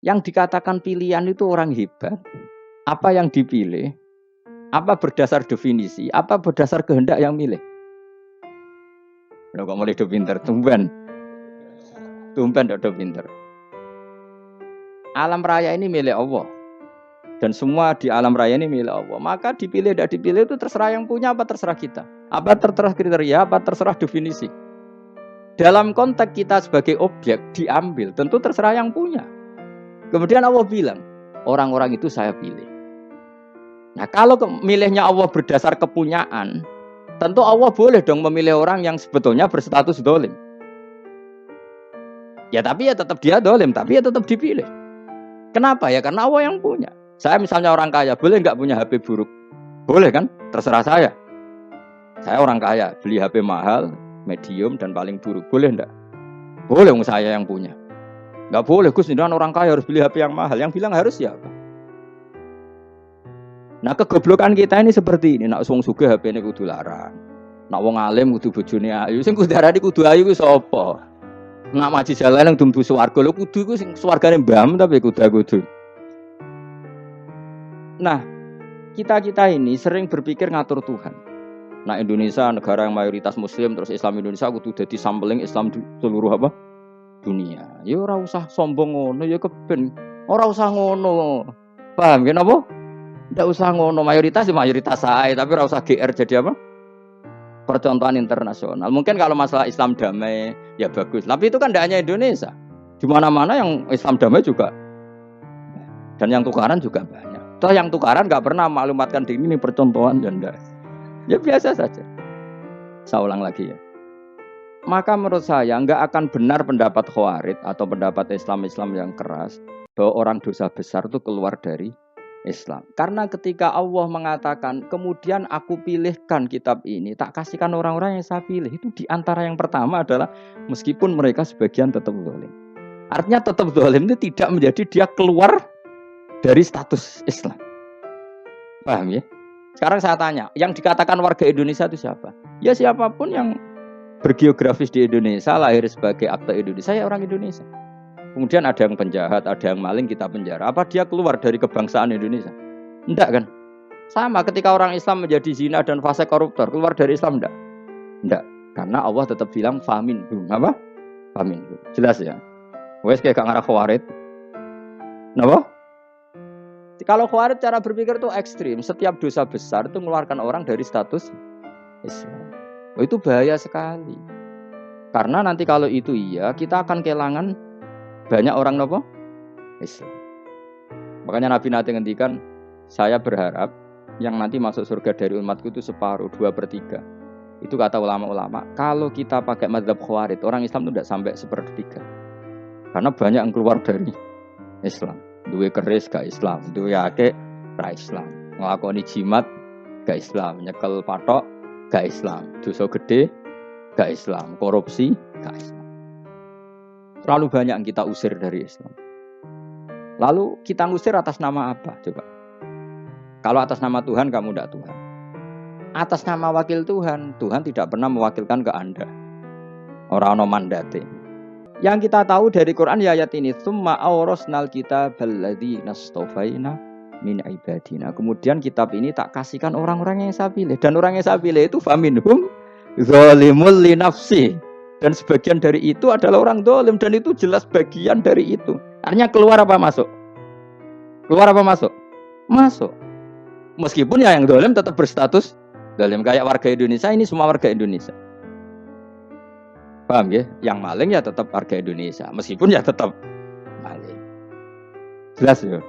Yang dikatakan pilihan itu orang hebat. Apa yang dipilih? Apa berdasar definisi? Apa berdasar kehendak yang milih? Loh, kok mulai do pinter? Tumben do pinter. Alam raya ini milik Allah. Dan semua di alam raya ini milik Allah. Maka dipilih tidak dipilih itu terserah yang punya apa terserah kita. Apa terserah kriteria, apa terserah definisi. Dalam konteks kita sebagai objek diambil, tentu terserah yang punya. Kemudian Allah bilang, orang-orang itu saya pilih. Nah kalau milihnya Allah berdasar kepunyaan, tentu Allah boleh dong memilih orang yang sebetulnya berstatus dolim. Ya tapi ya tetap dia dolim, tapi ya tetap dipilih. Kenapa ya? Karena Allah yang punya. Saya misalnya orang kaya, boleh nggak punya HP buruk? Boleh kan? Terserah saya. Saya orang kaya, beli HP mahal, medium dan paling buruk. Boleh enggak? Boleh, saya yang punya. Nggak boleh, Gus, dengan orang kaya harus beli HP yang mahal. Yang bilang harus siapa? Nah kegoblokan kita ini seperti ini. Nak wong sugih HP ini kudu larang. Nak wong alim kudu bojone ayu. Sing kudu darani kudu ayu ku sapa? Nak maji jalan yang dumbu swarga lho kudu ku sing swargane mbam tapi kudu. Nah, kita ini sering berpikir ngatur Tuhan. Nah, Indonesia negara yang mayoritas muslim terus Islam Indonesia kudu dadi sampling Islam seluruh apa? Dunia. Ya ora usah sombong ngono ya keben. Ora usah ngono. Paham kan apa? Ndak usah ngono, mayoritas ya mayoritas ae, tapi ora usah GR jadi apa? Percontohan internasional. Mungkin kalau masalah Islam damai ya bagus. Tapi itu kan tidak hanya Indonesia. Di mana-mana yang Islam damai juga. Dan yang tukaran juga banyak. Toh yang tukaran nggak pernah maklumatkan diri ini percontohan janda. Ya biasa saja. Saya ulang lagi ya. Maka menurut saya nggak akan benar pendapat Khawarij atau pendapat Islam yang keras bahwa orang dosa besar itu keluar dari Islam. Karena ketika Allah mengatakan kemudian aku pilihkan kitab ini, tak kasihkan orang-orang yang saya pilih, itu diantara yang pertama adalah meskipun mereka sebagian tetap zalim. Artinya tetap zalim itu tidak menjadi dia keluar dari status Islam. Paham ya? Sekarang saya tanya, yang dikatakan warga Indonesia itu siapa? Ya siapapun yang bergeografis di Indonesia, lahir sebagai akte Indonesia, ya orang Indonesia. Kemudian ada yang penjahat, ada yang maling, kita penjara. Apa dia keluar dari kebangsaan Indonesia? Enggak kan? Sama ketika orang Islam menjadi zina dan fasik koruptor, keluar dari Islam enggak? Enggak. Karena Allah tetap bilang famin. Apa? Famin. Jelas ya? Wes kayak gak ngarah Khawarij. Kenapa? Kalau Khawarij cara berpikir itu ekstrim. Setiap dosa besar itu mengeluarkan orang dari status Islam. Oh, itu bahaya sekali. Karena nanti kalau itu iya, kita akan kehilangan banyak orang nopo Islam. Makanya Nabi nanti ngendikan, saya berharap yang nanti masuk surga dari umatku itu separuh, 2/3. Itu kata ulama-ulama. Kalau kita pakai mazhab Khawarij, orang Islam itu tidak sampai 1/3. Karena banyak yang keluar dari Islam. Duwe keris gak Islam, duwe akeh ra Islam. Nglakoni jimat gak Islam, nyekel patok gak Islam, dosa gede gak Islam, korupsi gak Islam. Terlalu banyak yang kita usir dari Islam. Lalu kita ngusir atas nama apa? Coba. Kalau atas nama Tuhan, kamu tidak Tuhan. Atas nama wakil Tuhan, Tuhan tidak pernah mewakilkan ke Anda. Orang-orang mandate. Yang kita tahu dari Quran ya ayat ini, tsumma awrasnal kitabal ladzina astafaina min ibadina. Kemudian kitab ini tak kasihkan orang-orang yang saya pilih. Dan orang yang saya pilih itu faminhum zalimul li nafsi. Dan sebagian dari itu adalah orang zalim. Dan itu jelas bagian dari itu. Artinya keluar apa masuk? Keluar apa masuk? Masuk. Meskipun ya yang zalim tetap berstatus zalim. Kayak warga Indonesia, ini semua warga Indonesia. Paham ya? Yang maling ya tetap warga Indonesia. Meskipun ya tetap maling. Jelas ya?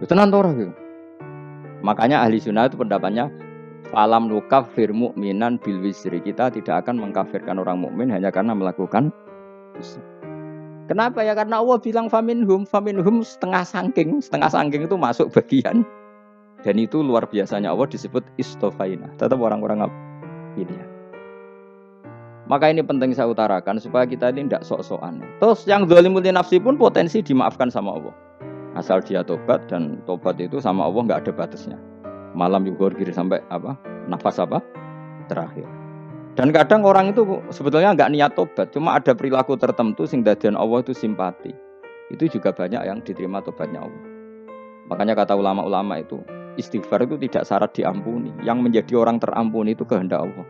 Itu nanti gitu. Makanya ahli sunnah itu pendapatnya falam nukafir mu'minan bil wisri. Kita tidak akan mengkafirkan orang mukmin hanya karena melakukan dosa. Kenapa ya? Karena Allah bilang faminhum setengah sangking itu masuk bagian. Dan itu luar biasanya Allah disebut istofaina. Tetap orang-orang pilihan. Maka ini penting saya utarakan supaya kita ini tidak sok-sokan. Terus yang zalimul li nafsi pun potensi dimaafkan sama Allah. Asal dia tobat, dan tobat itu sama Allah nggak ada batasnya. Malam yughur sampai apa? Nafas apa? Terakhir. Dan kadang orang itu sebetulnya nggak niat tobat, cuma ada perilaku tertentu sing dadian Allah itu simpati. itu juga banyak yang diterima tobatnya Allah. Makanya kata ulama-ulama itu, istighfar itu tidak syarat diampuni. Yang menjadi orang terampuni itu kehendak Allah.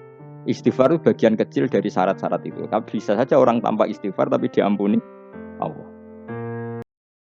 Istighfar itu bagian kecil dari syarat-syarat itu. Tapi bisa saja orang tanpa istighfar tapi diampuni